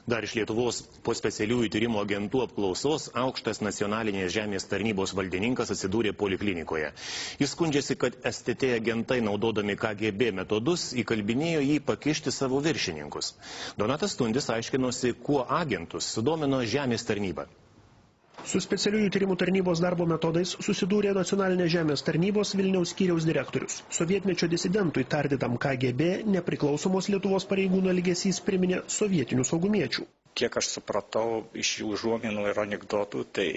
Dar iš Lietuvos po specialiųjų tyrimų agentų apklausos aukštas nacionalinės žemės tarnybos valdininkas atsidūrė poliklinikoje. Jis skundžiasi, kad STT agentai naudodami KGB metodus įkalbinėjo jį pakišti savo viršininkus. Donatas Tundis aiškinosi, kuo agentus sudomino žemės tarnyba. Su specialiųjų tyrimų tarnybos darbo metodais susidūrė nacionalinės žemės tarnybos Vilniaus skyriaus direktorius. Sovietmečio disidentui tardytam KGB nepriklausomos Lietuvos pareigūnų elgesys priminė sovietinių saugumiečių. Kiek aš supratau iš jų užuominų ir anekdotų, tai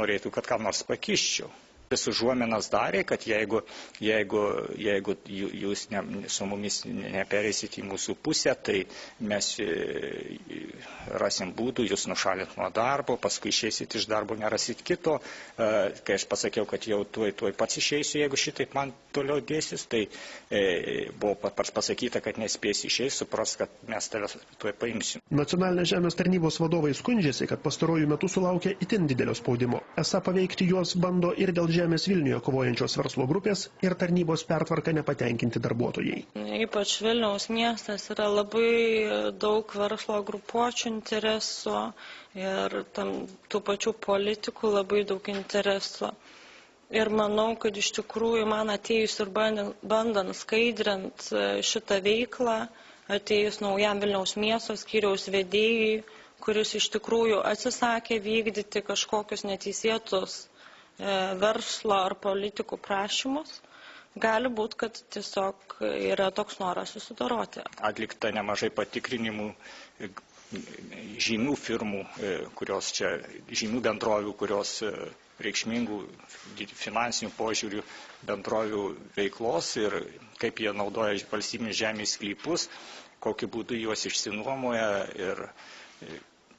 norėtų, kad kam nors pakiščiau. Jis užuominas darė, kad jeigu jūs su mumis nepereisit į mūsų pusę, tai mes rasim būdų jūs nušalint nuo darbo, paskui išeisit iš darbo, nerasit kito. Kai aš pasakiau, kad jau tuoj pats išeisiu, jeigu šitaip man toliau dėsis, tai buvo pasakyta, kad nespėsi išeis, supras, kad mes tave tuoj paimsim. Nacionalinės žemės tarnybos vadovai skundžiasi, kad pastarojų metų sulaukia itin didelio spaudimo. Esą paveikti juos bando ir dėl žemės Vilniuje kovojančios verslo grupės ir tarnybos pertvarka nepatenkinti darbuotojai. Ypač Vilniaus miestas yra labai daug verslo grupuočių interesų ir tų pačių politikų labai daug interesų. Ir manau, kad iš tikrųjų man atėjus ir bandant skaidrint šitą veiklą, atėjus naujam Vilniaus miesto skyriaus vedėjui, kuris iš tikrųjų atsisakė vykdyti kažkokius neteisėtus verslo ar politikų prašymus, gali būti, kad tiesiog yra toks noras susidoroti. Atlikta nemažai patikrinimų žymių firmų, žymių bendrovių, kurios reikšmingų finansinių požiūrių bendrovių veiklos ir kaip jie naudoja valstybinės žemės sklypus, kokiu būdu juos išsinuomoja ir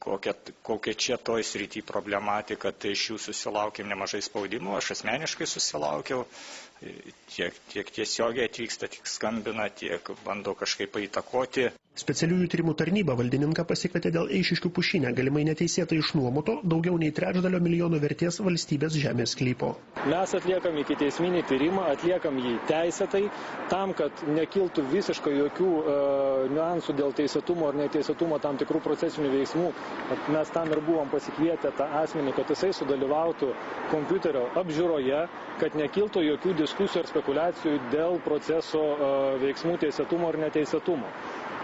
kokia čia toj srity problematika, tai iš jų susilaukėm nemažai spaudimo, aš asmeniškai susilaukiau, tiek tiesiogiai atvyksta, tiek skambina, tiek bando kažkaip įtakoti. Specialiųjų tyrimų tarnyba valdininką pasikvietė dėl Eišiškių pušyne galimai neteisėtai išnuomoto daugiau nei $350 000 vertės valstybės žemės sklypo. Mes atliekam ikiteisminį tyrimą, atliekam jį teisėtai, tam, kad nekiltų visiškai jokių niuansų dėl teisėtumo ar neteisėtumo tam tikrų procesinių veiksmų. Mes tam ir buvom pasikvietę tą asmenį, kad jisai sudalyvautų kompiuterio apžiūroje, kad nekiltų jokių diskusijų ar spekulacijų dėl proceso veiksmų teisėtumo ar neteisėtumo.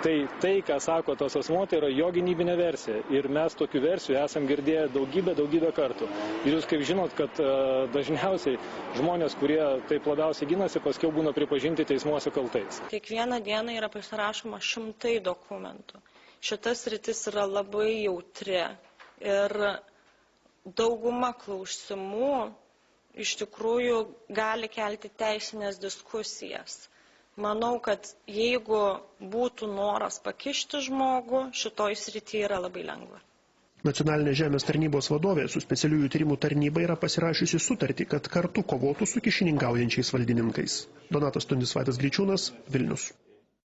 Tai, ką sako tas asmuo, tai yra jo gynybinė versija. Ir mes tokių versijų esam girdėję daugybę kartų. Ir jūs kaip žinot, kad dažniausiai žmonės, kurie taip labiausiai ginasi, paskiau būna pripažinti teismuose kaltais. Kiekvieną dieną yra pasirašoma šimtai dokumentų. Šitas sritis yra labai jautri ir dauguma klausimų iš tikrųjų gali kelti teisinės diskusijas. Manau, kad jeigu būtų noras pakišti žmogų, šitoj srityje yra labai lengva. Nacionalinės žemės tarnybos vadovė su specialiųjų tyrimų tarnyba yra pasirašiusi sutartį, kad kartu kovotų su kišininkaujančiais valdininkais. Donatas Tundis, Vaidas Greičiūnas, Vilnius.